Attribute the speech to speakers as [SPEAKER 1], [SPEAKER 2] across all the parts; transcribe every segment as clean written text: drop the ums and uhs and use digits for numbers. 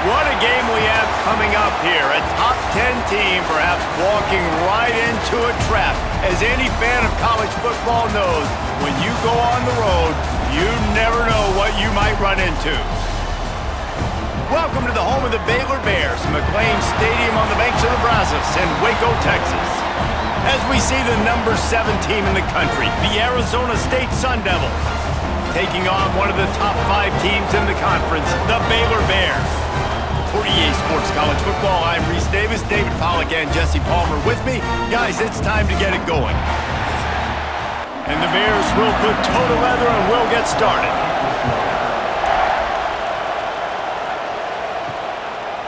[SPEAKER 1] What a game we have coming up here. A top 10 team perhaps walking right into a trap. As any fan of college football knows, when you go on the road, you never know what you might run into. Welcome to the home of the Baylor Bears, McLean Stadium on the banks of the Brazos in Waco, Texas. As we see the number 7 team in the country, the Arizona State Sun Devils, taking on one of the top 5 teams in the conference, the Baylor Bears. For EA Sports College Football, I'm Reese Davis, David Pollack, and Jesse Palmer with me. Guys, it's time to get it going. And the Bears will put toe to leather and will get started.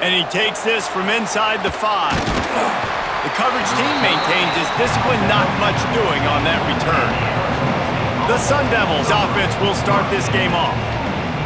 [SPEAKER 1] And he takes this from inside the 5. The coverage team maintains his discipline, not much doing on that return. The Sun Devils offense will start this game off.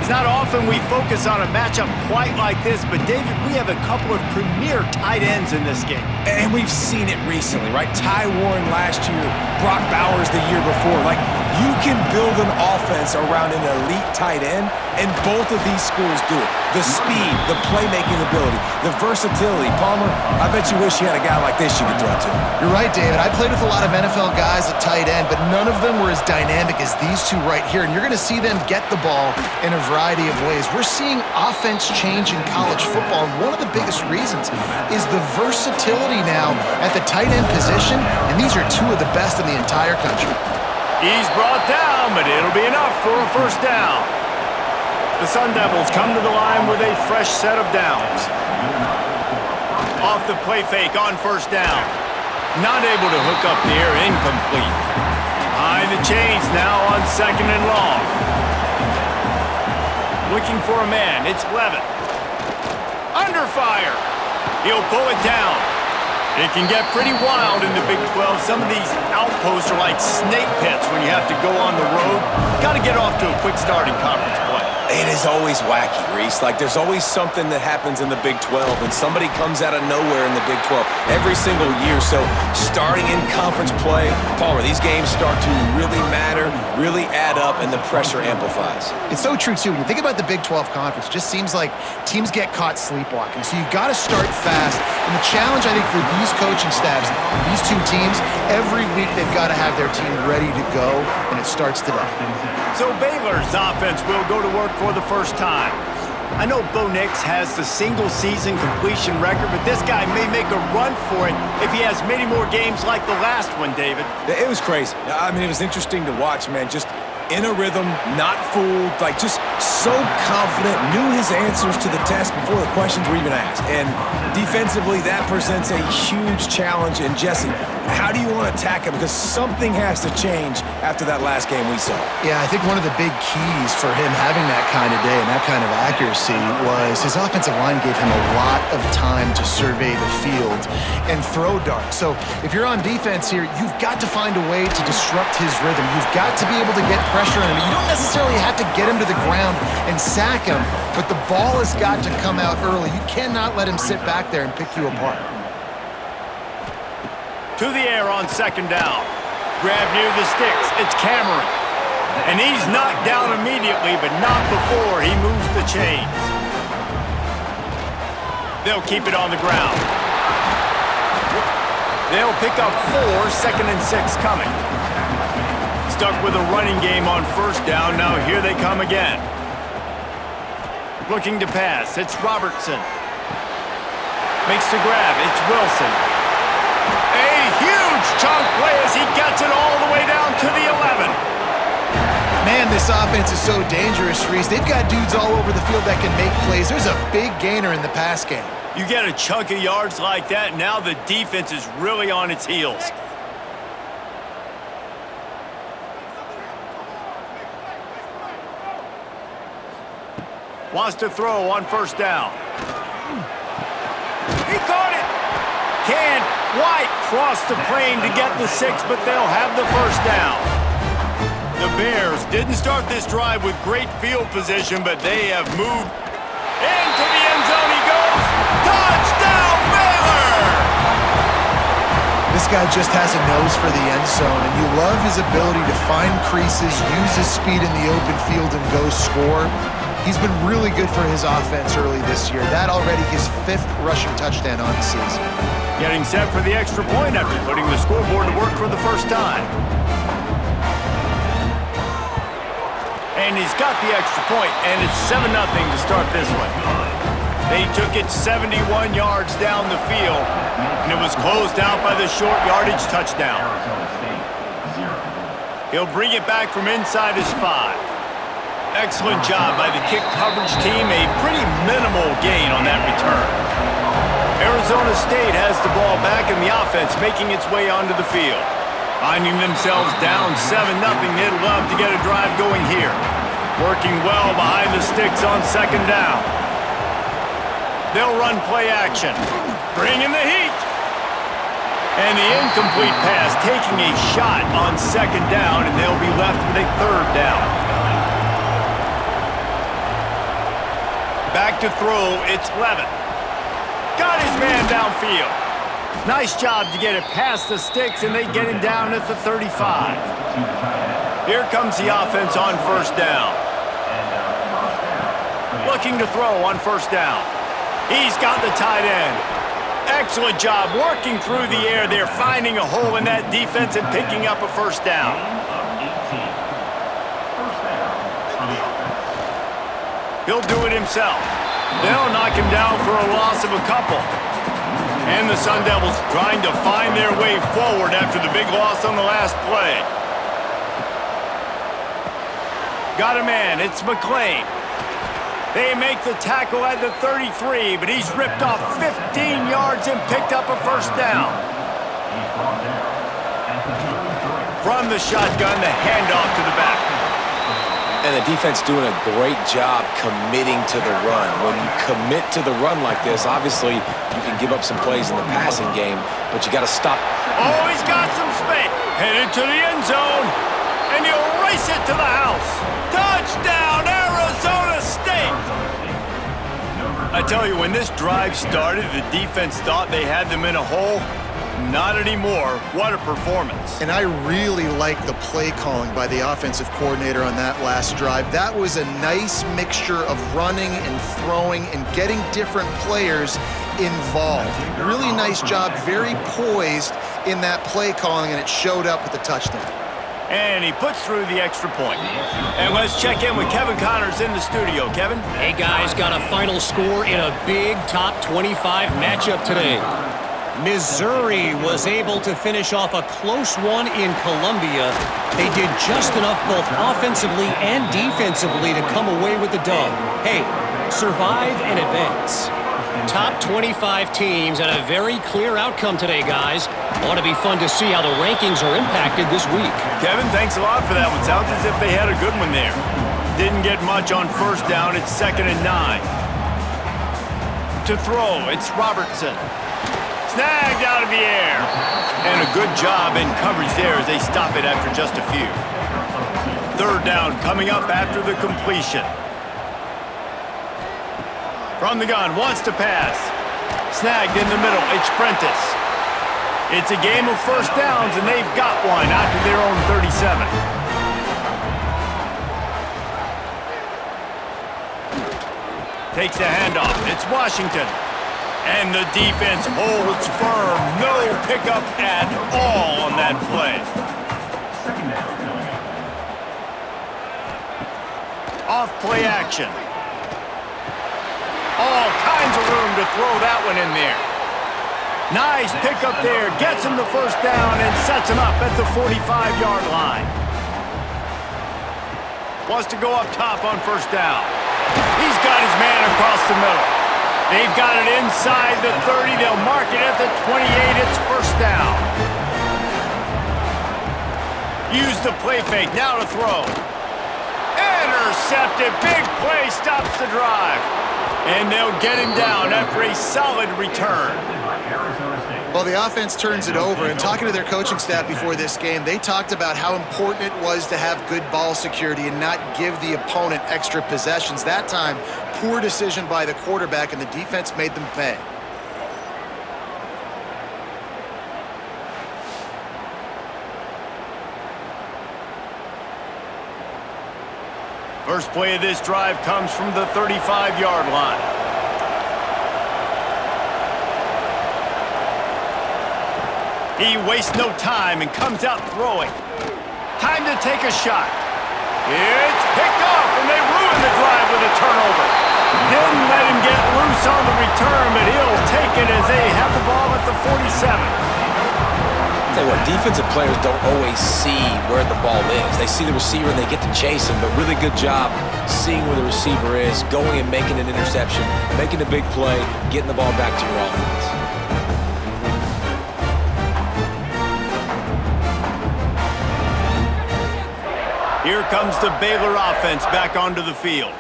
[SPEAKER 1] It's not often we focus on a matchup quite like this, but David, we have a couple of premier tight ends in this game.
[SPEAKER 2] And we've seen it recently, right? Ty Warren last year, Brock Bowers the year before. Like, you can build an offense around an elite tight end, and both of these schools do it. The speed, the playmaking ability, the versatility. Palmer, I bet you wish you had a guy like this you could throw to.
[SPEAKER 3] You're right, David. I played with a lot of NFL guys at tight end, but none of them were as dynamic as these two right here. And you're going to see them get the ball in a variety of ways. We're seeing offense change in college football, and one of the biggest reasons is the versatility now at the tight end position, and these are two of the best in the entire country.
[SPEAKER 1] He's brought down, but it'll be enough for a first down. The Sun Devils come to the line with a fresh set of downs. Off the play fake on first down. Not able to hook up there, incomplete. Behind the chains now on second and long. Looking for a man, it's Levin. Under fire. He'll pull it down. It can get pretty wild in the Big 12. Some of these outposts are like snake pits when you have to go on the road. Got to get off to a quick start in conference play.
[SPEAKER 2] It is always wacky, Reese. Like, there's always something that happens in the Big 12, and somebody comes out of nowhere in the Big 12 every single year. So, starting in conference play, Palmer, these games start to really matter, really add up, and the pressure amplifies.
[SPEAKER 3] It's so true, too. When you think about the Big 12 Conference, it just seems like teams get caught sleepwalking. So, you've got to start fast. And the challenge, I think, for these coaching staffs, these two teams, every week they've got to have their team ready to go, and it starts today.
[SPEAKER 1] So Baylor's offense will go to work for the first time. I know Bo Nix has the single-season completion record, but this guy may make a run for it if he has many more games like the last one, David.
[SPEAKER 2] It was crazy. I mean, it was interesting to watch, man. Just in a rhythm, not fooled, like just so confident, knew his answers to the test before the questions were even asked. And defensively, that presents a huge challenge. And Jesse, how do you want to attack him? Because something has to change after that last game we saw.
[SPEAKER 3] Yeah, I think one of the big keys for him having that kind of day and that kind of accuracy was his offensive line gave him a lot of time to survey the field and throw darts. So if you're on defense here, you've got to find a way to disrupt his rhythm. You've got to be able to get pressure on him. You don't necessarily have to get him to the ground and sack him, but the ball has got to come out early. You cannot let him sit back there and pick you apart.
[SPEAKER 1] To the air on second down. Grab near the sticks. It's Cameron. And he's knocked down immediately, but not before he moves the chains. They'll keep it on the ground. They'll pick up 4, second and 6 coming. Stuck with a running game on first down. Now here they come again. Looking to pass. It's Robertson. Makes the grab. It's Wilson. A huge chunk play as he gets it all the way down to the 11.
[SPEAKER 3] Man, this offense is so dangerous, Reese. They've got dudes all over the field that can make plays. There's a big gainer in the pass game.
[SPEAKER 1] You get a chunk of yards like that, now the defense is really on its heels. Wants to throw on first down. He caught it. Can't quite cross the plane to get the 6, but they'll have the first down. The Bears didn't start this drive with great field position, but they have moved into the end zone. He goes. Touchdown, Baylor!
[SPEAKER 3] This guy just has a nose for the end zone, and you love his ability to find creases, use his speed in the open field, and go score. He's been really good for his offense early this year. That already his 5th rushing touchdown on the season.
[SPEAKER 1] Getting set for the extra point after putting the scoreboard to work for the first time. And he's got the extra point, and it's 7-0 to start this one. They took it 71 yards down the field, and it was closed out by the short yardage touchdown. He'll bring it back from inside his 5. Excellent job by the kick coverage team. A pretty minimal gain on that return. Arizona State has the ball back in the offense, making its way onto the field. Finding themselves down 7-0, they'd love to get a drive going here. Working well behind the sticks on 2nd down. They'll run play action. Bringing the heat. And the incomplete pass, taking a shot on 2nd down, and they'll be left with a 3rd down. Back to throw, it's Levin. Got his man downfield. Nice job to get it past the sticks, and they get him down at the 35. Here comes the offense on 1st down. Looking to throw on 1st down. He's got the tight end. Excellent job working through the air there, finding a hole in that defense and picking up a 1st down. He'll do it himself. They'll knock him down for a loss of a couple. And the Sun Devils trying to find their way forward after the big loss on the last play. Got a man, it's McLean. They make the tackle at the 33, but he's ripped off 15 yards and picked up a 1st down. From the shotgun, the handoff to the back.
[SPEAKER 2] And the defense doing a great job committing to the run. When you commit to the run like this, obviously you can give up some plays in the passing game, but you got to stop.
[SPEAKER 1] Oh, he's got some space. Headed to the end zone, and he'll race it to the house. Touchdown, Arizona State! I tell you, when this drive started, the defense thought they had them in a hole. Not anymore. What a performance.
[SPEAKER 3] And I really like the play calling by the offensive coordinator on that last drive. That was a nice mixture of running and throwing and getting different players involved. Really nice job, very poised in that play calling, and it showed up with the touchdown.
[SPEAKER 1] And he puts through the extra point. And let's check in with Kevin Connors in the studio. Kevin?
[SPEAKER 4] Hey, guys, got a final score in a big top 25 matchup today. Missouri was able to finish off a close one in Columbia. They did just enough both offensively and defensively to come away with the dub. Hey, survive and advance. Top 25 teams and a very clear outcome today, guys. Ought to be fun to see how the rankings are impacted this week.
[SPEAKER 1] Kevin, thanks a lot for that one. Sounds as if they had a good one there. Didn't get much on 1st down. It's 2nd and 9. To throw, it's Robertson. Snagged out of the air. And a good job in coverage there as they stop it after just a few. 3rd down coming up after the completion. From the gun, wants to pass. Snagged in the middle, it's Prentice. It's a game of 1st downs, and they've got one out to their own 37. Takes the handoff, it's Washington. And the defense holds firm. No pickup at all on that play. Off play action. All kinds of room to throw that one in there. Nice pickup there. Gets him the 1st down and sets him up at the 45-yard line. Wants to go up top on 1st down. He's got his man across the middle. They've got it inside the 30. They'll mark it at the 28. It's 1st down. Use the play fake. Now to throw. Intercepted. Big play stops the drive. And they'll get him down after a solid return.
[SPEAKER 3] Well, the offense turns it over, and talking to their coaching staff before this game, they talked about how important it was to have good ball security and not give the opponent extra possessions. That time, poor decision by the quarterback, and the defense made them pay.
[SPEAKER 1] First play of this drive comes from the 35-yard line. He wastes no time and comes out throwing. Time to take a shot. It's picked off, and they ruin the drive with a turnover. Didn't let him get loose on the return, but he'll take it as they have the ball at the 47.
[SPEAKER 2] Tell you what, defensive players don't always see where the ball is. They see the receiver and they get to chase him, but really good job seeing where the receiver is, going and making an interception, making a big play, getting the ball back to your offense.
[SPEAKER 1] Here comes the Baylor offense back onto the field.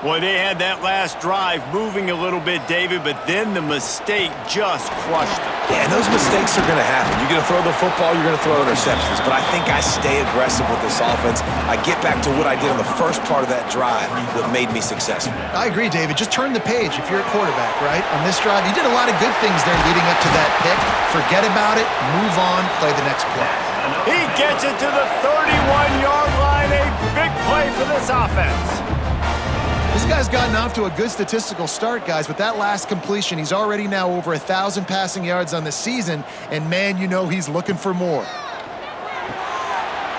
[SPEAKER 1] Boy, they had that last drive moving a little bit, David, but then the mistake just crushed them.
[SPEAKER 2] Yeah, and those mistakes are going to happen. You're going to throw the football, you're going to throw interceptions, but I think I stay aggressive with this offense. I get back to what I did on the first part of that drive that made me successful.
[SPEAKER 3] I agree, David. Just turn the page if you're a quarterback, right? On this drive, you did a lot of good things there leading up to that pick. Forget about it, move on, play the next play.
[SPEAKER 1] He gets it to the 31-yard line. A big play for this offense.
[SPEAKER 3] This guy's gotten off to a good statistical start, guys. With that last completion, he's already now over 1,000 passing yards on the season, and man, you know he's looking for more.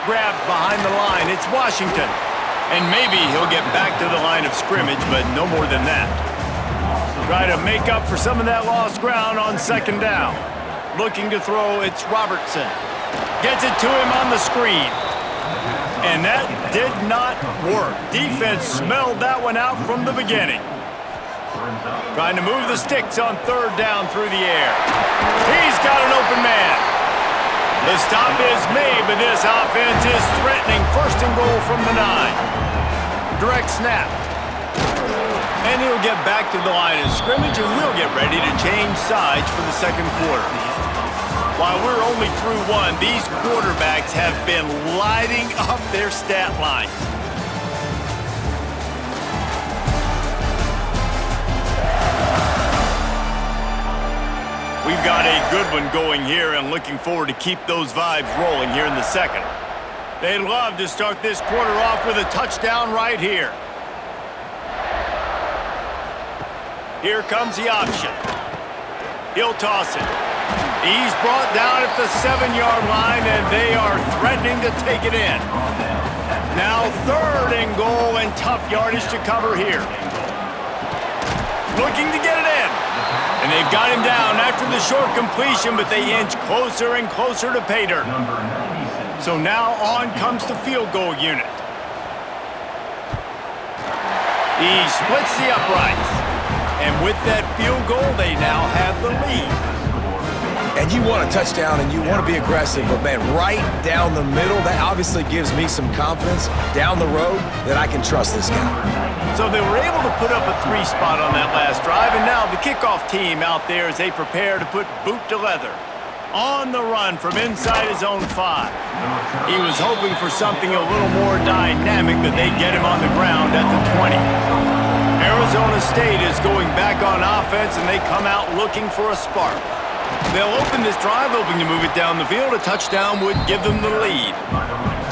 [SPEAKER 1] Grabbed behind the line. It's Washington. And maybe he'll get back to the line of scrimmage, but no more than that. Try to make up for some of that lost ground on second down. Looking to throw, it's Robertson. Gets it to him on the screen. And that did not work. Defense smelled that one out from the beginning. Trying to move the sticks on third down through the air. He's got an open man. The stop is made, but this offense is threatening first and goal from the 9. Direct snap. And he'll get back to the line of scrimmage, and we'll get ready to change sides for the second quarter. While we're only through one, these quarterbacks have been lighting up their stat lines. We've got a good one going here and looking forward to keep those vibes rolling here in the second. They'd love to start this quarter off with a touchdown right here. Here comes the option. He'll toss it. He's brought down at the 7-yard line, and they are threatening to take it in. Now third and goal, and tough yardage to cover here. Looking to get it in. And they've got him down after the short completion, but they inch closer and closer to pay dirt. So now on comes the field goal unit. He splits the uprights. And with that field goal, they now have the lead.
[SPEAKER 2] And you want a touchdown and you want to be aggressive, but man, right down the middle, that obviously gives me some confidence down the road that I can trust this guy.
[SPEAKER 1] So they were able to put up a 3 spot on that last drive, and now the kickoff team out there as they prepare to put boot to leather. On the run from inside his own 5. He was hoping for something a little more dynamic, but they get him on the ground at the 20. Arizona State is going back on offense, and they come out looking for a spark. They'll open this drive, hoping to move it down the field. A touchdown would give them the lead.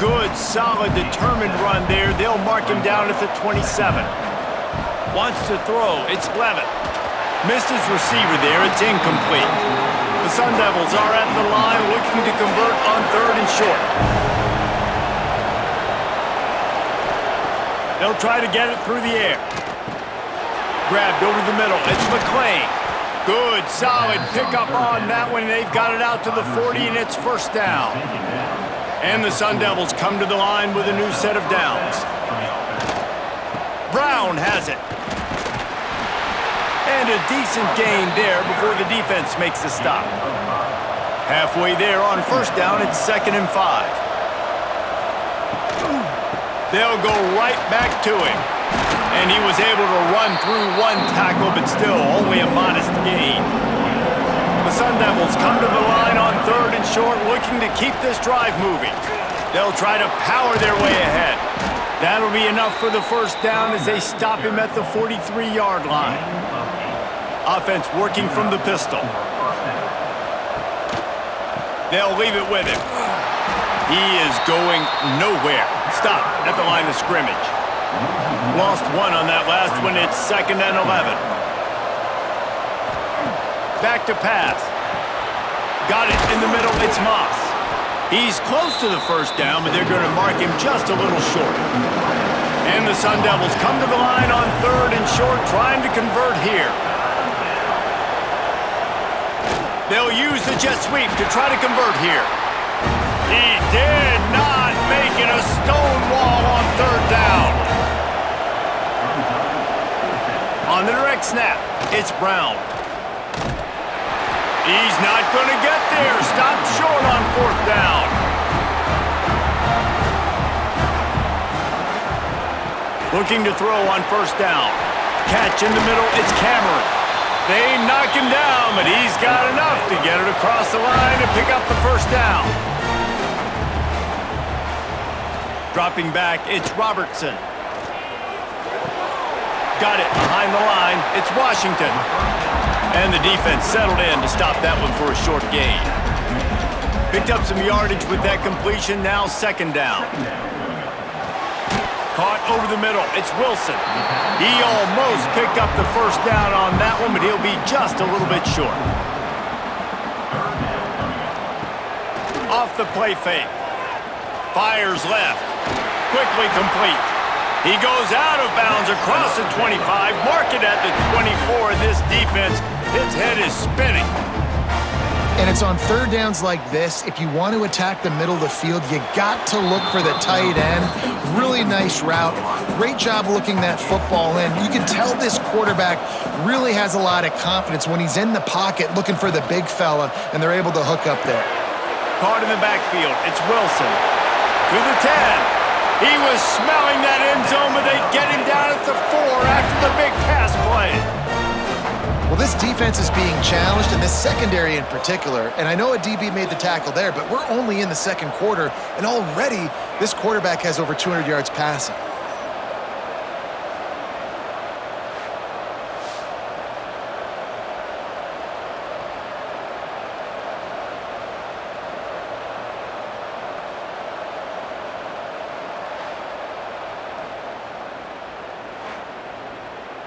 [SPEAKER 1] Good, solid, determined run there. They'll mark him down at the 27. Wants to throw. It's Levitt. Missed his receiver there. It's incomplete. The Sun Devils are at the line looking to convert on third and short. They'll try to get it through the air. Grabbed over the middle. It's McClain. Good, solid pickup on that one. They've got it out to the 40, and it's first down. And the Sun Devils come to the line with a new set of downs. Brown has it. And a decent gain there before the defense makes the stop. Halfway there on first down, it's 2nd and 5. They'll go right back to him. And he was able to run through one tackle, but still only a modest gain. The Sun Devils come to the line on third and short, looking to keep this drive moving. They'll try to power their way ahead. That'll be enough for the first down as they stop him at the 43-yard line. Offense working from the pistol. They'll leave it with him. He is going nowhere. Stop at the line of scrimmage. Lost one on that last one. It's 2nd and 11. Back to pass. Got it in the middle. It's Moss. He's close to the first down, but they're going to mark him just a little short. And the Sun Devils come to the line on 3rd and short, trying to convert here. They'll use the jet sweep to try to convert here. He did not make it. A stone wall on 3rd down. On the direct snap, it's Brown. He's not going to get there. Stopped short on 4th down. Looking to throw on 1st down. Catch in the middle, it's Cameron. They knock him down, but he's got enough to get it across the line and pick up the 1st down. Dropping back, it's Robertson. Got it behind the line, it's Washington. And the defense settled in to stop that one for a short gain. Picked up some yardage with that completion, now 2nd down. Caught over the middle, it's Wilson. He almost picked up the 1st down on that one, but he'll be just a little bit short. Off the play fake. Fires left. Quickly complete. He goes out of bounds across the 25, mark it at the 24, and this defense, its head is spinning.
[SPEAKER 3] And it's on 3rd downs like this. If you want to attack the middle of the field, you got to look for the tight end. Really nice route. Great job looking that football in. You can tell this quarterback really has a lot of confidence when he's in the pocket looking for the big fella, and they're able to hook up there.
[SPEAKER 1] Caught in the backfield. It's Wilson. To the 10. He was smelling that end zone, but they get him down at the 4 after the big pass play.
[SPEAKER 3] Well, this defense is being challenged, and this secondary in particular, and I know a DB made the tackle there, but we're only in the 2nd quarter, and already this quarterback has over 200 yards passing.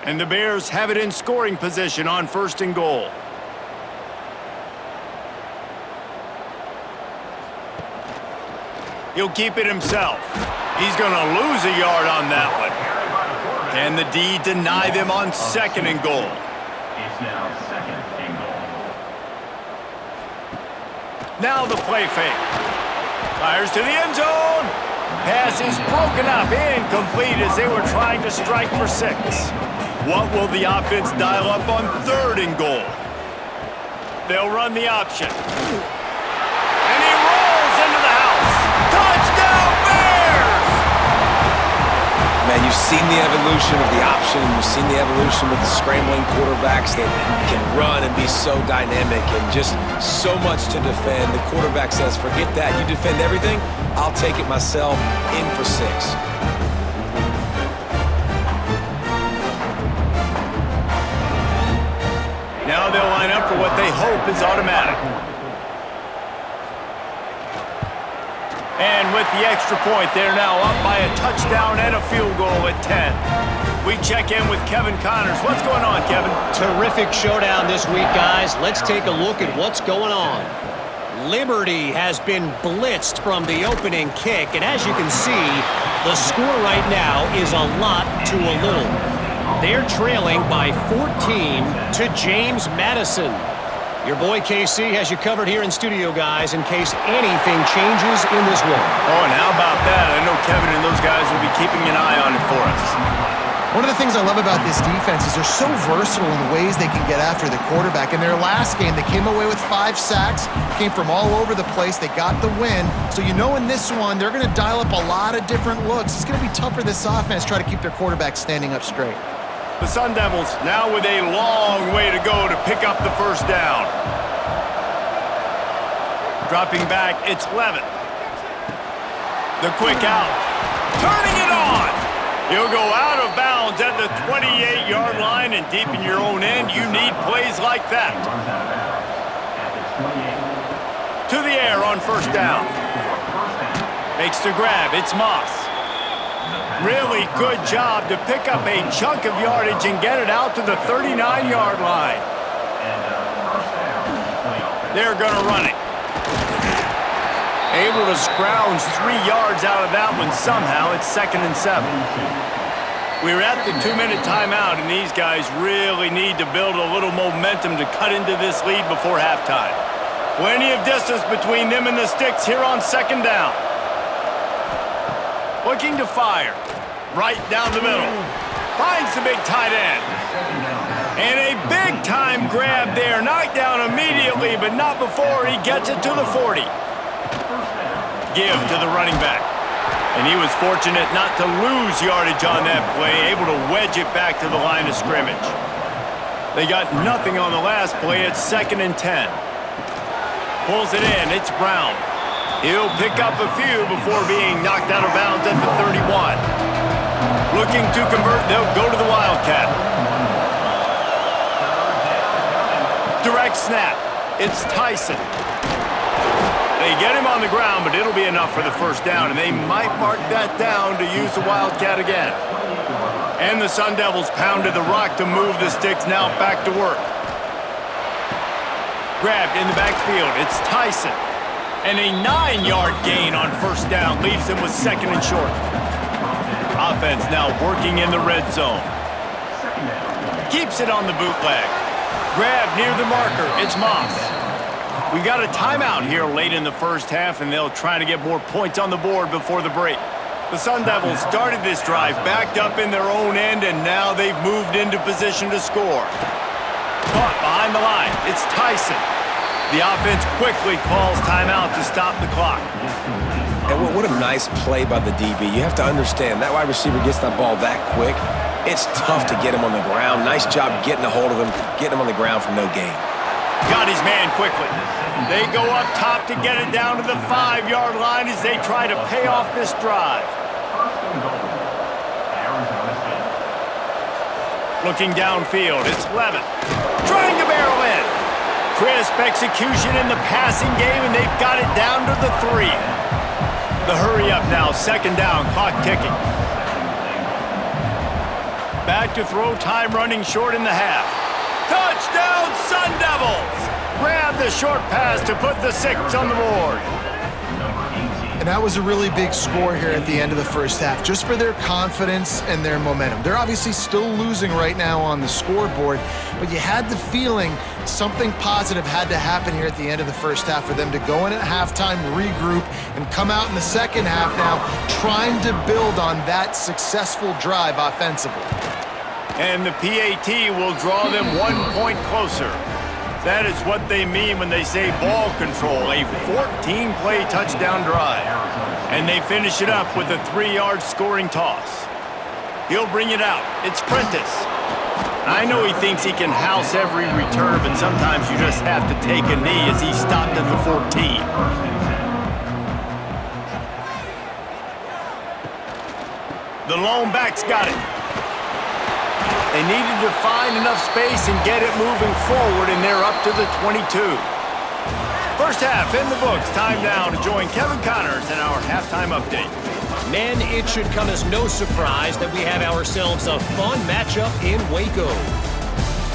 [SPEAKER 1] And the Bears have it in scoring position on 1st and goal. He'll keep it himself. He's going to lose a yard on that one. Can the D deny them on 2nd and goal?
[SPEAKER 5] It's now 2nd and goal.
[SPEAKER 1] Now the play fake. Fires to the end zone. Pass is broken up, incomplete as they were trying to strike for 6. What will the offense dial up on 3rd and goal? They'll run the option. And he rolls into the house. Touchdown, Bears!
[SPEAKER 2] Man, you've seen the evolution of the option. You've seen the evolution with the scrambling quarterbacks that can run and be so dynamic and just so much to defend. The quarterback says, forget that. You defend everything, I'll take it myself. In for 6.
[SPEAKER 1] Now they'll line up for what they hope is automatic. And with the extra point, they're now up by a touchdown and a field goal at 10. We check in with Kevin Connors. What's going on, Kevin?
[SPEAKER 4] Terrific showdown this week, guys. Let's take a look at what's going on. Liberty has been blitzed from the opening kick, and as you can see, the score right now is a lot to a little. They're trailing by 14 to James Madison. Your boy KC has you covered here in studio, guys, in case anything changes in this one.
[SPEAKER 1] Oh, and how about that? I know Kevin and those guys will be keeping an eye on it for us.
[SPEAKER 3] One of the things I love about this defense is they're so versatile in the ways they can get after the quarterback. In their last game, they came away with 5 sacks, came from all over the place. They got the win. So you know in this one, they're going to dial up a lot of different looks. It's going to be tough for this offense to try to keep their quarterback standing up straight.
[SPEAKER 1] The Sun Devils now with a long way to go to pick up the 1st down. Dropping back, it's Levitt. The quick out. Turning it on. He'll go out of bounds at the 28-yard line, and deep in your own end, you need plays like that. To the air on 1st down. Makes the grab, it's Moss. Really good job to pick up a chunk of yardage and get it out to the 39-yard line. They're going to run it. Able to scrounge 3 yards out of that one somehow. It's 2nd and 7. We're at the 2-minute timeout, and these guys really need to build a little momentum to cut into this lead before halftime. Plenty of distance between them and the sticks here on 2nd down. Looking to fire. Right down the middle. Finds the big tight end. And a big-time grab there. Knocked down immediately, but not before he gets it to the 40. Give to the running back. And he was fortunate not to lose yardage on that play, able to wedge it back to the line of scrimmage. They got nothing on the last play. It's 2nd and 10. Pulls it in. It's Brown. He'll pick up a few before being knocked out of bounds at the 31. Looking to convert, they'll go to the Wildcat. Direct snap. It's Tyson. They get him on the ground, but it'll be enough for the first down, and they might mark that down to use the Wildcat again. And the Sun Devils pounded the rock to move the sticks now back to work. Grabbed in the backfield. It's Tyson. And a 9-yard gain on first down leaves them with 2nd and short. Offense now working in the red zone. Keeps it on the bootleg. Grab near the marker. It's Moss. We got a timeout here late in the first half, and they'll try to get more points on the board before the break. The Sun Devils started this drive backed up in their own end, and now they've moved into position to score. Caught behind the line. It's Tyson. The offense quickly calls timeout to stop the clock.
[SPEAKER 2] And what a nice play by the DB. You have to understand, that wide receiver gets that ball that quick. It's tough to get him on the ground. Nice job getting a hold of him, getting him on the ground for no gain.
[SPEAKER 1] Got his man quickly. They go up top to get it down to the 5-yard line as they try to pay off this drive. Looking downfield, it's Levin. Trying to barrel in. Crisp execution in the passing game, and they've got it down to the 3. The hurry up now, 2nd down, clock ticking. Back to throw, time running short in the half. Touchdown, Sun Devils! Grab the short pass to put the 6 on the board.
[SPEAKER 3] And that was a really big score here at the end of the first half, just for their confidence and their momentum. They're obviously still losing right now on the scoreboard, but you had the feeling something positive had to happen here at the end of the first half for them to go in at halftime, regroup, and come out in the second half now trying to build on that successful drive offensively.
[SPEAKER 1] And the PAT will draw them 1 point closer. That is what they mean when they say ball control, a 14-play touchdown drive. And they finish it up with a 3-yard scoring toss. He'll bring it out. It's Prentice. I know he thinks he can house every return, but sometimes you just have to take a knee as he stopped at the 14. The lone back's got it. They needed to find enough space and get it moving forward, and they're up to the 22. First half in the books. Time now to join Kevin Connors in our halftime update.
[SPEAKER 4] Men, it should come as no surprise that we have ourselves a fun matchup in Waco.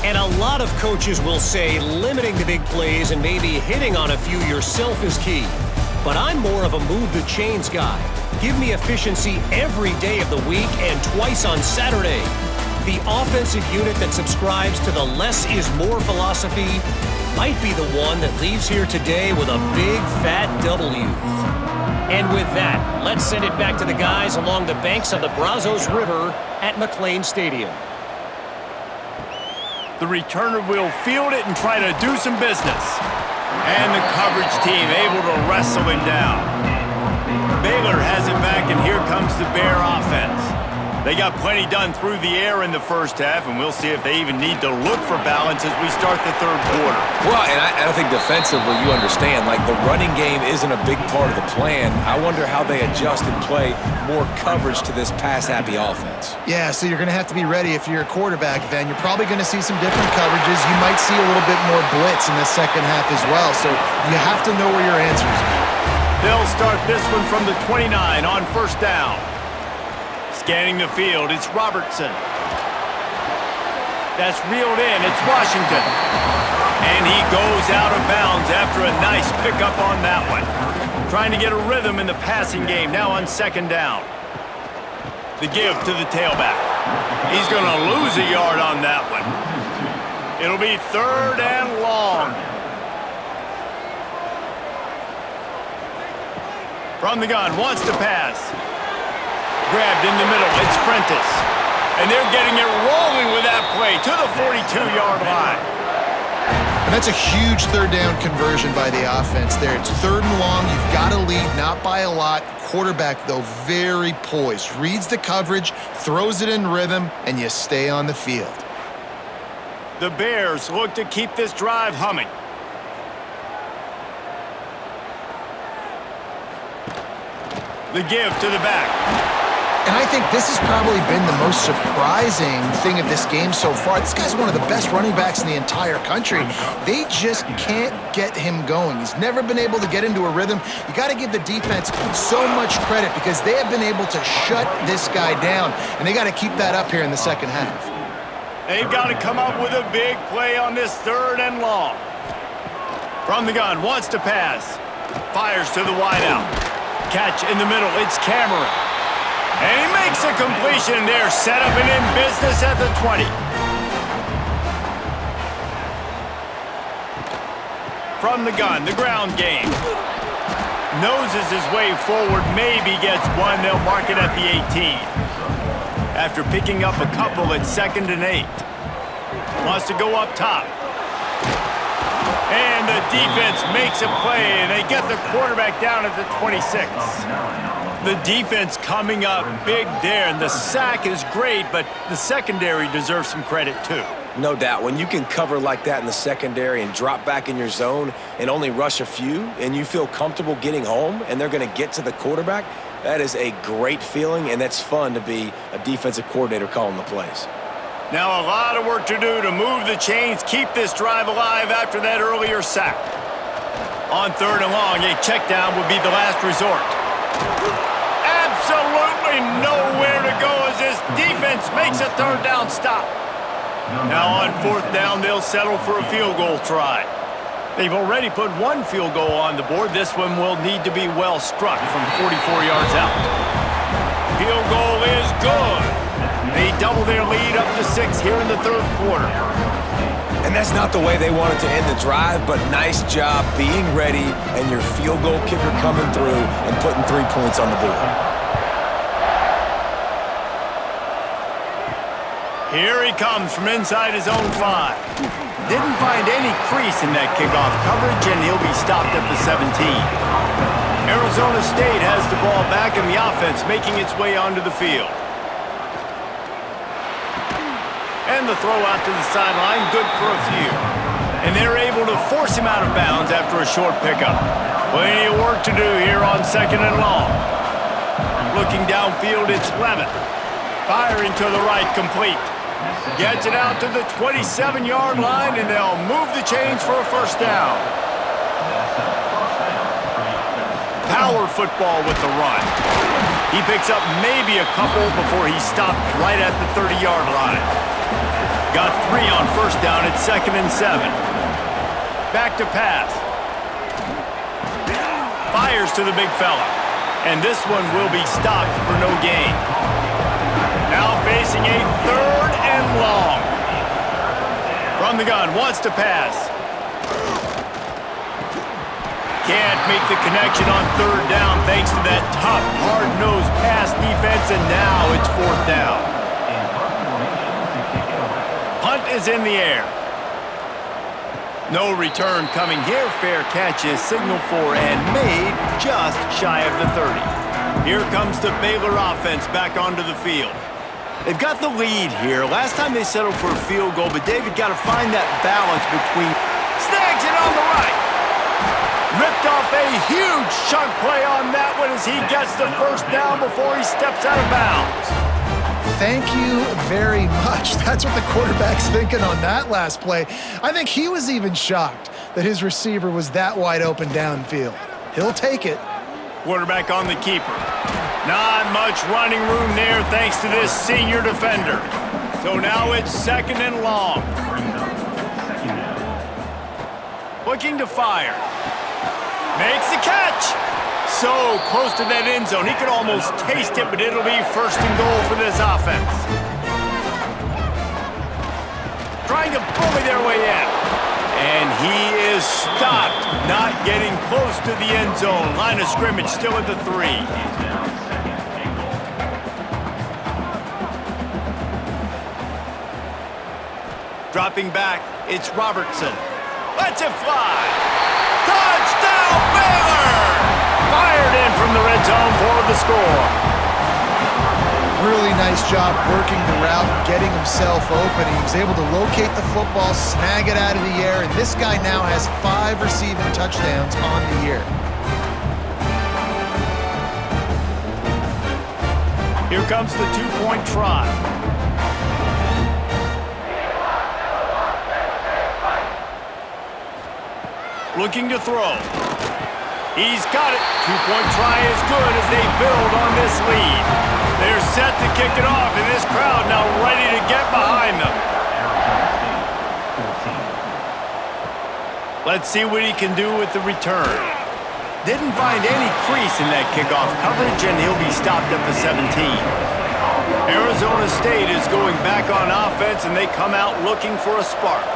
[SPEAKER 4] And a lot of coaches will say limiting the big plays and maybe hitting on a few yourself is key. But I'm more of a move the chains guy. Give me efficiency every day of the week and twice on Saturday. The offensive unit that subscribes to the less is more philosophy might be the one that leaves here today with a big fat W. And with that, let's send it back to the guys along the banks of the Brazos River at McLean Stadium.
[SPEAKER 1] The returner will field it and try to do some business. And the coverage team able to wrestle him down. Baylor has it back, and here comes the Bear offense. They got plenty done through the air in the first half, and we'll see if they even need to look for balance as we start the third quarter.
[SPEAKER 2] Well, and I think defensively, you understand, like the running game isn't a big part of the plan. I wonder how they adjust and play more coverage to this pass-happy offense.
[SPEAKER 3] Yeah, so you're going to have to be ready if you're a quarterback then. You're probably going to see some different coverages. You might see a little bit more blitz in the second half as well, so you have to know where your answers are.
[SPEAKER 1] They'll start this one from the 29 on first down. Scanning the field, it's Robertson. That's reeled in, it's Washington. And he goes out of bounds after a nice pickup on that one. Trying to get a rhythm in the passing game, now on second down. The give to the tailback. He's going to lose a yard on that one. It'll be 3rd and long. From the gun, wants to pass. Grabbed in the middle, it's Prentice. And they're getting it rolling with that play to the 42-yard line.
[SPEAKER 3] And that's a huge 3rd down conversion by the offense there. It's 3rd and long. You've got to lead, not by a lot. Quarterback, though, very poised. Reads the coverage, throws it in rhythm, and you stay on the field.
[SPEAKER 1] The Bears look to keep this drive humming. The give to the back.
[SPEAKER 3] And I think this has probably been the most surprising thing of this game so far. This guy's one of the best running backs in the entire country. They just can't get him going. He's never been able to get into a rhythm. You got to give the defense so much credit because they have been able to shut this guy down, and they got to keep that up here in the second half.
[SPEAKER 1] They've got to come up with a big play on this 3rd and long. From the gun, wants to pass. Fires to the wideout. Catch in the middle, it's Cameron. And he makes a completion there, set up and in business at the 20. From the gun, the ground game. Noses his way forward, maybe gets one, they'll mark it at the 18. After picking up a couple at 2nd and 8. Wants to go up top. And the defense makes a play, and they get the quarterback down at the 26. The defense coming up big there, and the sack is great, but the secondary deserves some credit too.
[SPEAKER 2] No doubt. When you can cover like that in the secondary and drop back in your zone and only rush a few, and you feel comfortable getting home, and they're going to get to the quarterback, that is a great feeling, and that's fun to be a defensive coordinator calling the plays.
[SPEAKER 1] Now a lot of work to do to move the chains, keep this drive alive after that earlier sack. On 3rd and long, a check down would be the last resort. Absolutely nowhere to go as this defense makes a 3rd down stop. Now on 4th down, they'll settle for a field goal try. They've already put one field goal on the board. This one will need to be well struck from 44 yards out. Field goal is good. They double their lead up to 6 here in the 3rd quarter.
[SPEAKER 2] And that's not the way they wanted to end the drive, but nice job being ready and your field goal kicker coming through and putting 3 points on the board.
[SPEAKER 1] Here he comes from inside his own 5. Didn't find any crease in that kickoff coverage, and he'll be stopped at the 17. Arizona State has the ball back, and the offense making its way onto the field. And the throw out to the sideline, good for a few. And they're able to force him out of bounds after a short pickup. Plenty of work to do here on 2nd and long. Looking downfield, it's Levin. Firing to the right, complete. Gets it out to the 27-yard line, and they'll move the chains for a 1st down. Power football with the run. He picks up maybe a couple before he's stopped right at the 30-yard line. Got 3 on 1st down at 2nd and 7. Back to pass. Fires to the big fella. And this one will be stopped for no gain. Now facing a 3rd and long. From the gun, wants to pass. Can't make the connection on 3rd down thanks to that tough, hard-nosed pass defense, and now it's 4th down. Punt is in the air. No return coming here. Fair catch is signaled for and made just shy of the 30. Here comes the Baylor offense back onto the field. They've got the lead here. Last time they settled for a field goal, but David got to find that balance between... Snags it on the right. Ripped off a huge chunk play on that one as he gets the 1st down before he steps out of bounds.
[SPEAKER 3] Thank you very much. That's what the quarterback's thinking on that last play. I think he was even shocked that his receiver was that wide open downfield. He'll take it.
[SPEAKER 1] Quarterback on the keeper. Not much running room there thanks to this senior defender. So now it's 2nd and long. Looking to fire. Makes the catch. So close to that end zone. He could almost taste it, but it'll be 1st and goal for this offense. Trying to bully their way in. And he is stopped, not getting close to the end zone. Line of scrimmage still at the 3. Dropping back, it's Robertson. Lets it fly. Touchdown, Baylor! Fired in from the red zone for the score.
[SPEAKER 3] Really nice job working the route, getting himself open. He was able to locate the football, snag it out of the air, and this guy now has 5 receiving touchdowns on the year.
[SPEAKER 1] Here comes the 2-point try. Looking to throw. He's got it. 2-point try is good as they build on this lead. They're set to kick it off, and this crowd now ready to get behind them. Let's see what he can do with the return. Didn't find any crease in that kickoff coverage, and he'll be stopped at the 17. Arizona State is going back on offense, and they come out looking for a spark.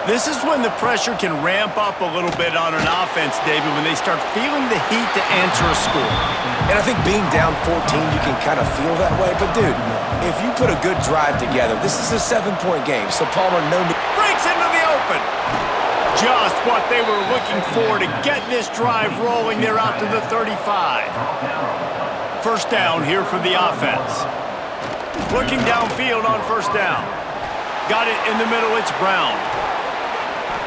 [SPEAKER 1] This is when the pressure can ramp up a little bit on an offense, David, when they start feeling the heat to answer a score.
[SPEAKER 2] And I think being down 14, you can kind of feel that way. But, dude, if you put a good drive together, this is a 7-point game. So Palmer, no need.
[SPEAKER 1] Breaks into the open. Just what they were looking for to get this drive rolling. They're out to the 35. 1st down here for the offense. Looking downfield on 1st down. Got it in the middle. It's Brown.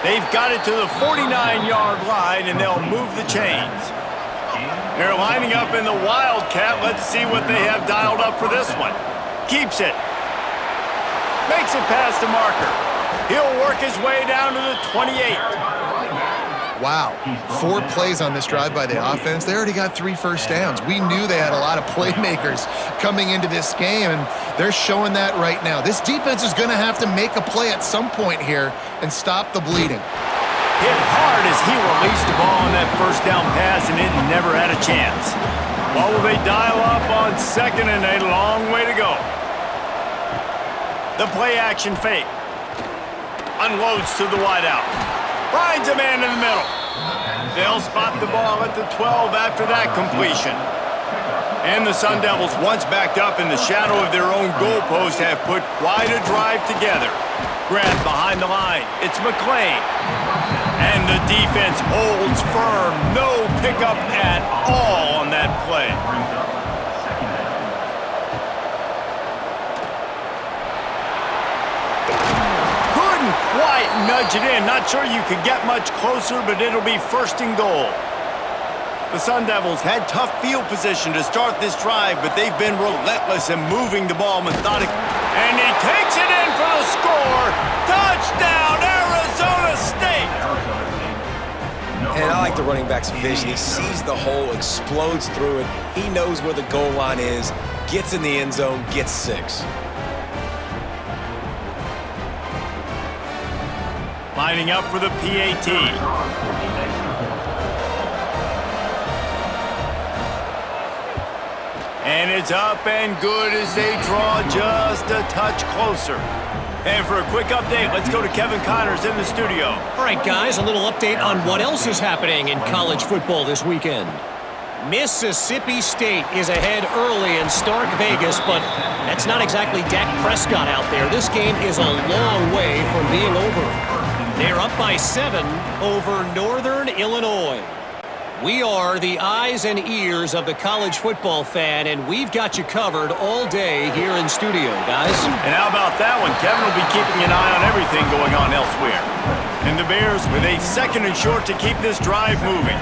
[SPEAKER 1] They've got it to the 49-yard line, and they'll move the chains. They're lining up in the Wildcat. Let's see what they have dialed up for this one. Keeps it. Makes it past the marker. He'll work his way down to the 28.
[SPEAKER 3] Wow, 4 plays on this drive by the offense. They already got 3 first downs. We knew they had a lot of playmakers coming into this game, and they're showing that right now. This defense is going to have to make a play at some point here and stop the bleeding.
[SPEAKER 1] Hit hard as he released the ball on that 1st down pass, and it never had a chance. Well, will they dial up on 2nd and a long way to go? The play action fake. Unloads to the wideout. Finds a man in the middle. They'll spot the ball at the 12 after that completion. And the Sun Devils, once backed up in the shadow of their own goalpost, have put quite a drive together. Grab behind the line. It's McLean. And the defense holds firm. No pickup at all on that play. Quite nudge it in. Not sure you could get much closer, but it'll be 1st and goal. The Sun Devils had tough field position to start this drive, but they've been relentless in moving the ball methodically. And he takes it in for the score. Touchdown, Arizona State!
[SPEAKER 2] And I like the running back's vision. He sees the hole, explodes through it. He knows where the goal line is, gets in the end zone, gets 6.
[SPEAKER 1] Lining up for the PAT. And it's up and good as they draw just a touch closer. And for a quick update, let's go to Kevin Connors in the studio.
[SPEAKER 4] All right, guys, a little update on what else is happening in college football this weekend. Mississippi State is ahead early in Stark Vegas, but that's not exactly Dak Prescott out there. This game is a long way from being over. They're up by 7 over Northern Illinois. We are the eyes and ears of the college football fan, and we've got you covered all day here in studio, guys.
[SPEAKER 1] And how about that one? Kevin will be keeping an eye on everything going on elsewhere. And the Bears with a 2nd and short to keep this drive moving.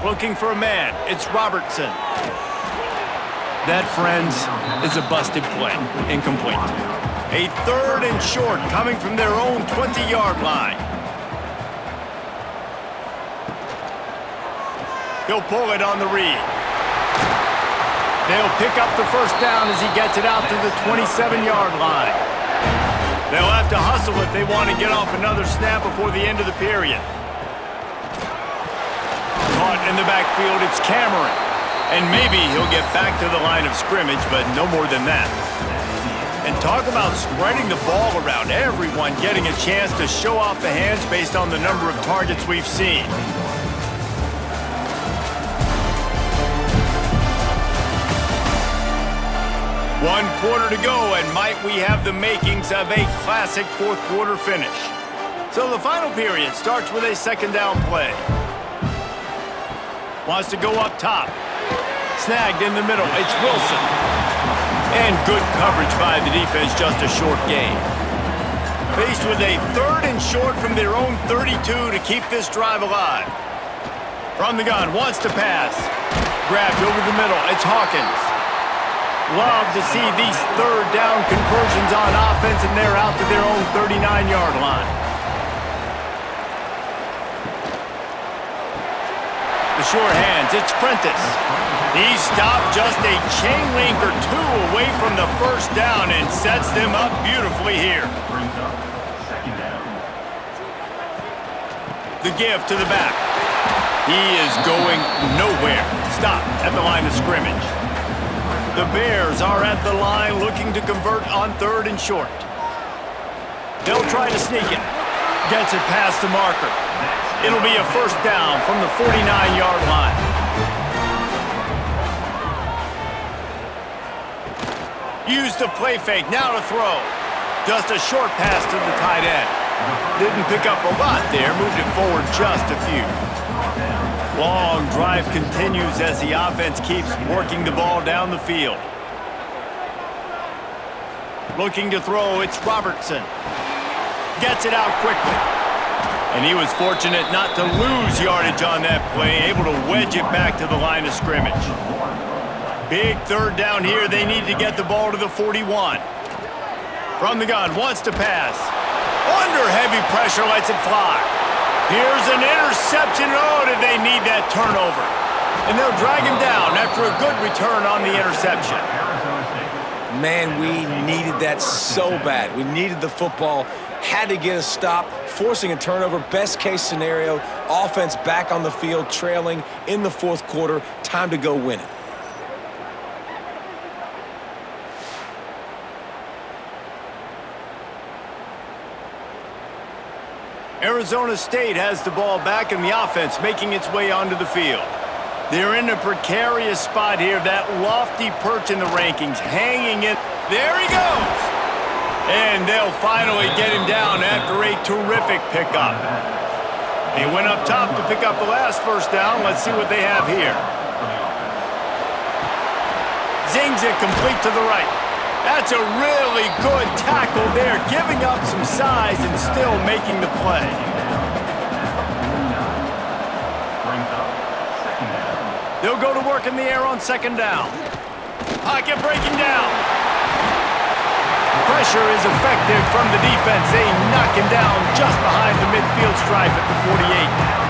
[SPEAKER 1] Looking for a man. It's Robertson. That, friends, is a busted play. Incomplete. A 3rd and short coming from their own 20-yard line. He'll pull it on the read. They'll pick up the first down as he gets it out to the 27-yard line. They'll have to hustle if they want to get off another snap before the end of the period. Caught in the backfield, it's Cameron. And maybe he'll get back to the line of scrimmage, but no more than that. And talk about spreading the ball around, everyone getting a chance to show off the hands based on the number of targets we've seen. One quarter to go, and might we have the makings of a classic fourth quarter finish. So the final period starts with a second down play. Wants to go up top. Snagged in the middle, it's Wilson. And good coverage by the defense, just a short gain. Faced with a third and short from their own 32 to keep this drive alive. From the gun, wants to pass. Grabbed over the middle, it's Hawkins. Love to see these third down conversions on offense, and they're out to their own 39-yard line. The short hands, it's Prentice. He stopped just a chain link or two away from the first down and sets them up beautifully here.
[SPEAKER 5] Brings up second down.
[SPEAKER 1] The give to the back. He is going nowhere. Stop at the line of scrimmage. The Bears are at the line looking to convert on third and short. They'll try to sneak it. Gets it past the marker. It'll be a first down from the 49-yard line. Use the play fake, now to throw. Just a short pass to the tight end. Didn't pick up a lot there, moved it forward just a few. Long drive continues as the offense keeps working the ball down the field. Looking to throw, it's Robertson. Gets it out quickly. And he was fortunate not to lose yardage on that play, able to wedge it back to the line of scrimmage. Big third down here. They need to get the ball to the 41. From the gun, wants to pass. Under heavy pressure, lets it fly. Here's an interception. Oh, did they need that turnover? And they'll drag him down after a good return on the interception.
[SPEAKER 2] Man, we needed that so bad. We needed the football, had to get a stop, forcing a turnover. Best case scenario, offense back on the field, trailing in the fourth quarter. Time to go win it.
[SPEAKER 1] Arizona State has the ball back and the offense making its way onto the field. They're in a precarious spot here, that lofty perch in the rankings, hanging in. There he goes! And they'll finally get him down after a terrific pickup. They went up top to pick up the last first down. Let's see what they have here. Zings it complete to the right. That's a really good tackle there, giving up some size and still making the play. They'll go to work in the air on second down. Pocket breaking down. Pressure is effective from the defense. They knock him down just behind the midfield stripe at the 48.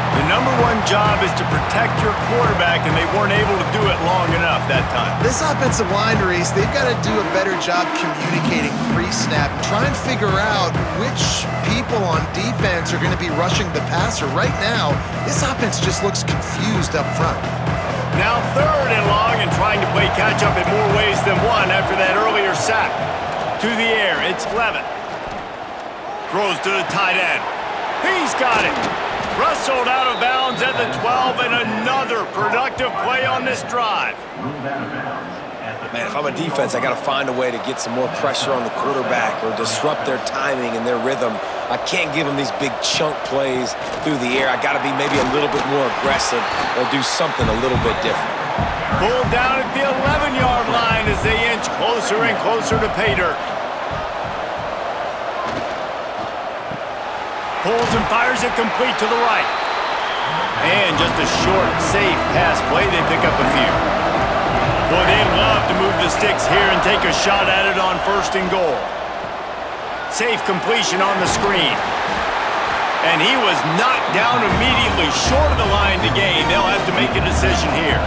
[SPEAKER 1] The number one job is to protect your quarterback, and they weren't able to do it long enough that time.
[SPEAKER 3] This offensive line, Reese, they've got to do a better job communicating pre-snap and try and figure out which people on defense are going to be rushing the passer. Right now, this offense just looks confused up front.
[SPEAKER 1] Now third and long and trying to play catch-up in more ways than one after that earlier sack. To the air, it's Levitt. Throws to the tight end. He's got it. Wrestled out of bounds at the 12, and another productive play on this drive.
[SPEAKER 2] Man, if I'm a defense, I got to find a way to get some more pressure on the quarterback or disrupt their timing and their rhythm. I can't give them these big chunk plays through the air. I got to be maybe a little bit more aggressive or do something a little bit different.
[SPEAKER 1] Pulled down at the 11-yard line as they inch closer and closer to pay dirt. Pulls and fires it complete to the right. And just a short, safe pass play. They pick up a few. Boy, they'd love to move the sticks here and take a shot at it on first and goal. Safe completion on the screen. And he was knocked down immediately short of the line to gain. They'll have to make a decision here.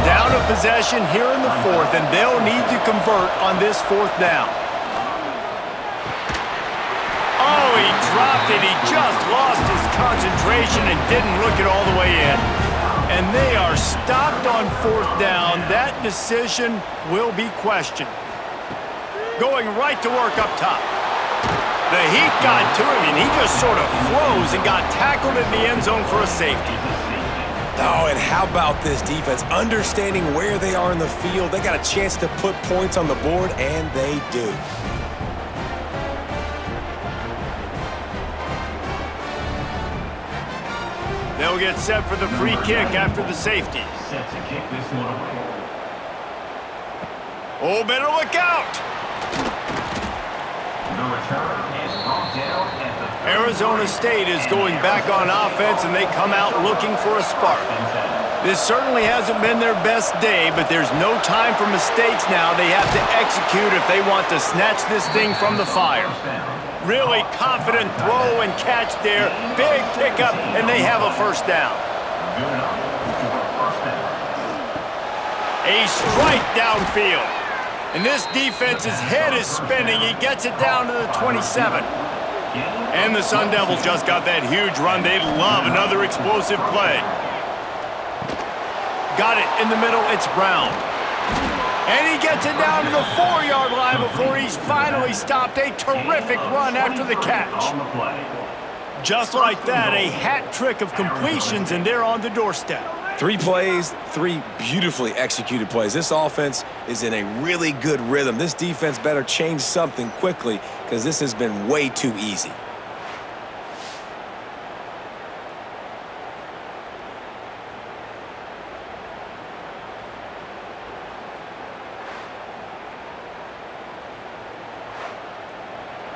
[SPEAKER 1] Down a possession here in the fourth, and they'll need to convert on this fourth down. Oh, he dropped it. He just lost his concentration and didn't look it all the way in. And they are stopped on fourth down. That decision will be questioned. Going right to work up top. The heat got to him, and he just sort of froze and got tackled in the end zone for a safety.
[SPEAKER 2] Oh, and how about this defense? Understanding where they are in the field. They got a chance to put points on the board, and they do.
[SPEAKER 1] They'll get set for the free kick after the safety.
[SPEAKER 5] Set to kick this one away.
[SPEAKER 1] Oh, better look out!
[SPEAKER 5] The return is brought down at the
[SPEAKER 1] Arizona State is going back on offense, and they come out looking for a spark. This certainly hasn't been their best day, but there's no time for mistakes now. They have to execute if they want to snatch this thing from the fire. Really confident throw and catch there. Big pickup, and they have a first down.
[SPEAKER 5] good enough for a first down.
[SPEAKER 1] A strike downfield. And this defense's head is spinning. He gets it down to the 27. And the Sun Devils just got that huge run. They'd love another explosive play. Got it in the middle. It's Brown. And he gets it down to the 4-yard line before he's finally stopped. A terrific run after the catch. Just like that, a hat trick of completions, and they're on the doorstep.
[SPEAKER 2] 3 plays, 3 beautifully executed plays. This offense is in a really good rhythm. This defense better change something quickly because this has been way too easy.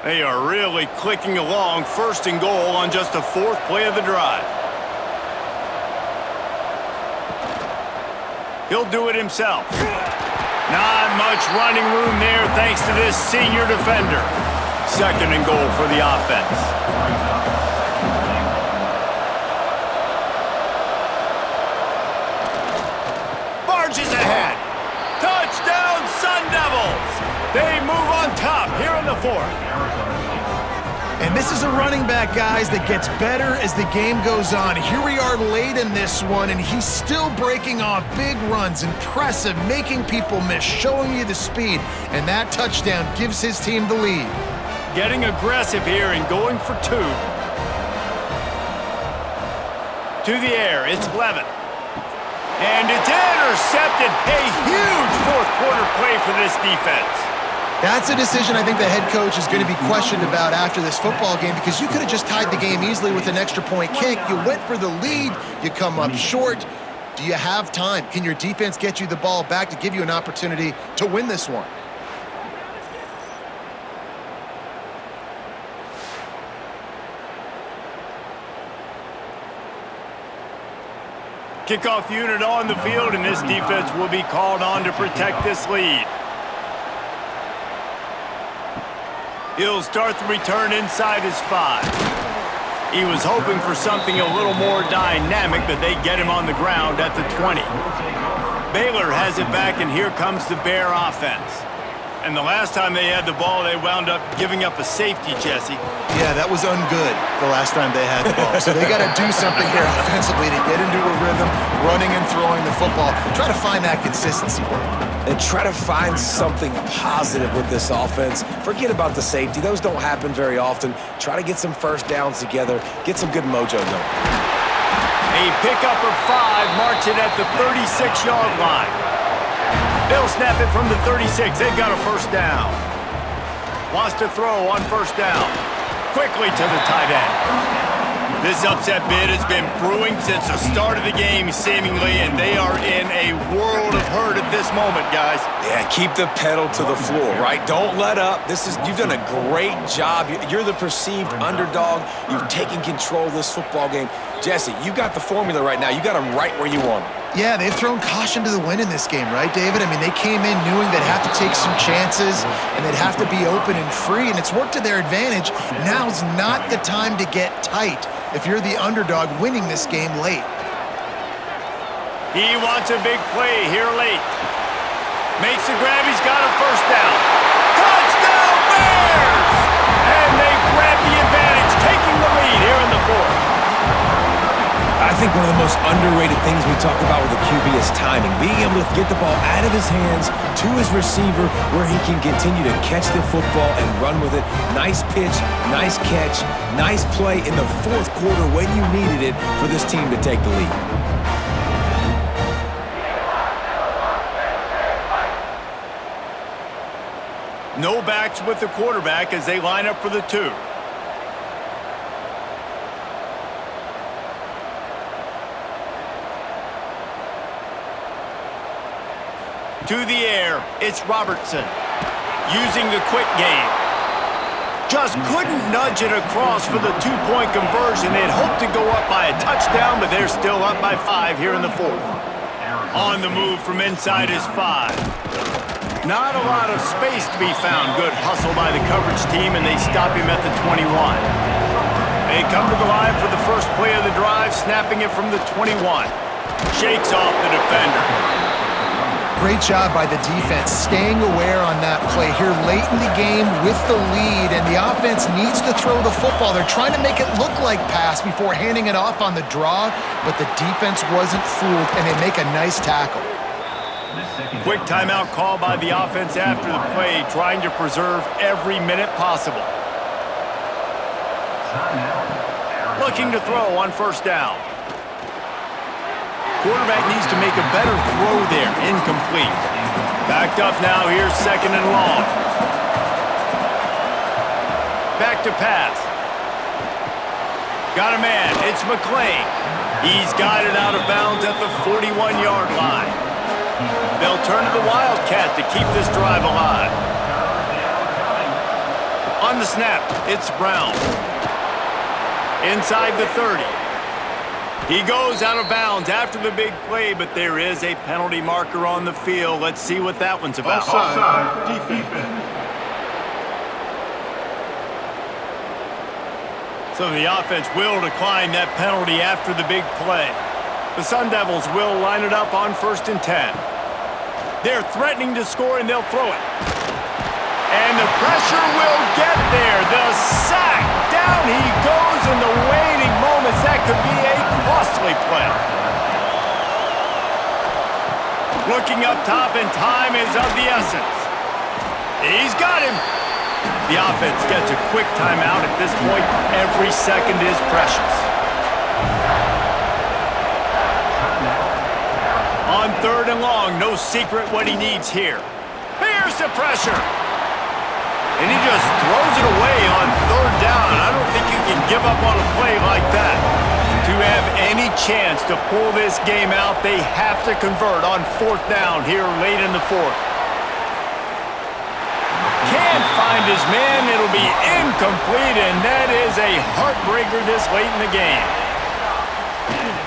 [SPEAKER 1] They are really clicking along. First and goal on just the 4th play of the drive. He'll do it himself. Not much running room there thanks to this senior defender. 2nd and goal for the offense. Barges ahead. Touchdown, Sun Devils. They move on top here in the 4th.
[SPEAKER 3] And this is a running back, guys, that gets better as the game goes on. Here we are late in this one, and he's still breaking off big runs. Impressive, making people miss, showing you the speed. And that touchdown gives his team the lead.
[SPEAKER 1] Getting aggressive here and going for 2. To the air, it's Levin. And it's intercepted. A huge 4th quarter play for this defense.
[SPEAKER 3] That's a decision I think the head coach is going to be questioned about after this football game, because you could have just tied the game easily with an extra point kick. You went for the lead. You come up short. Do you have time? Can your defense get you the ball back to give you an opportunity to win this one?
[SPEAKER 1] Kickoff unit on the field, and this defense will be called on to protect this lead. He'll start the return inside his 5. He was hoping for something a little more dynamic, but they get him on the ground at the 20. Baylor has it back, and here comes the Bear offense. And the last time they had the ball, they wound up giving up a safety, Jesse.
[SPEAKER 3] Yeah, that was ungood the last time they had the ball. So they got to do something here offensively to get into a rhythm, running and throwing the football. Try to find that consistency there.
[SPEAKER 2] And try to find something positive with this offense. Forget about the safety. Those don't happen very often. Try to get some first downs together. Get some good mojo going.
[SPEAKER 1] A pickup of 5 marks it at the 36-yard line. They'll snap it from the 36. They've got a first down. Wants to throw on first down. Quickly to the tight end. This upset bid has been brewing since the start of the game, seemingly, and they are in a world of hurt at this moment, guys.
[SPEAKER 2] Yeah, keep the pedal to the floor, right? Don't let up. You've done a great job. You're the perceived underdog. You've taken control of this football game. Jesse, you've got the formula right now. You got them right where you want them.
[SPEAKER 3] Yeah, they've thrown caution to the wind in this game, right, David? I mean, they came in knowing they'd have to take some chances and they'd have to be open and free, and it's worked to their advantage. Now's not the time to get tight if you're the underdog winning this game late.
[SPEAKER 1] He wants a big play here late. Makes the grab. He's got a first down. Touchdown, Bears! And they grab the advantage, taking the lead here in the fourth.
[SPEAKER 2] I think one of the most underrated things we talk about with a QB is timing. Being able to get the ball out of his hands to his receiver where he can continue to catch the football and run with it. Nice pitch, nice catch, nice play in the fourth quarter when you needed it for this team to take the lead.
[SPEAKER 1] No backs with the quarterback as they line up for the 2. To the air, it's Robertson. Using the quick game. Just couldn't nudge it across for the 2-point conversion. They'd hoped to go up by a touchdown, but they're still up by 5 here in the fourth. On the move from inside his 5. Not a lot of space to be found. Good hustle by the coverage team, and they stop him at the 21. They come to the line for the first play of the drive, snapping it from the 21. Shakes off the defender.
[SPEAKER 3] Great job by the defense, staying aware on that play here late in the game with the lead, and the offense needs to throw the football. They're trying to make it look like pass before handing it off on the draw, but the defense wasn't fooled, and they make a nice tackle.
[SPEAKER 1] Quick timeout call by the offense after the play, trying to preserve every minute possible. Looking to throw on first down. Quarterback needs to make a better throw there. Incomplete. Backed up now. Here's second and long. Back to pass. Got a man. It's McClain. He's got it out of bounds at the 41-yard line. They'll turn to the Wildcat to keep this drive alive. On the snap, it's Brown. Inside the 30. He goes out of bounds after the big play, but there is a penalty marker on the field. Let's see what that one's about.
[SPEAKER 5] Offside, defense.
[SPEAKER 1] So the offense will decline that penalty after the big play. The Sun Devils will line it up on 1st and 10. They're threatening to score, and they'll throw it. And the pressure will get there. The sack. Down he goes in the waiting moments. That could be a costly play. Looking up top, and time is of the essence. He's got him. The offense gets a quick timeout. At this point, every second is precious. On 3rd and long, no secret what he needs here. Here's the pressure. And he just throws it away on 3rd down. I don't think you can give up on a play like that. To have any chance to pull this game out, they have to convert on 4th down here late in the 4th. Can't find his man. It'll be incomplete, and that is a heartbreaker this late in the game.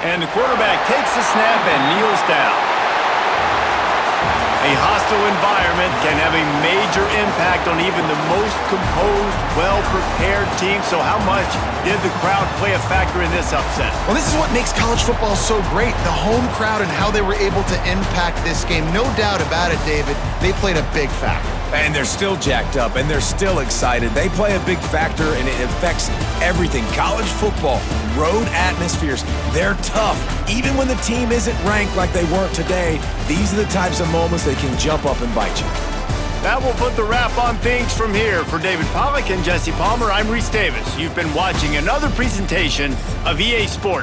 [SPEAKER 1] And the quarterback takes the snap and kneels down. A hostile environment can have a major impact on even the most composed, well-prepared team. So how much did the crowd play a factor in this upset?
[SPEAKER 3] Well, this is what makes college football so great, the home crowd and how they were able to impact this game. No doubt about it, David. They played a big factor.
[SPEAKER 2] And they're still jacked up, and they're still excited. They play a big factor, and it affects everything. College football, road atmospheres, they're tough. Even when the team isn't ranked like they weren't today, these are the types of moments that can jump up and bite you.
[SPEAKER 1] That will put the wrap on things from here. For David Pollack and Jesse Palmer, I'm Reese Davis. You've been watching another presentation of EA Sports.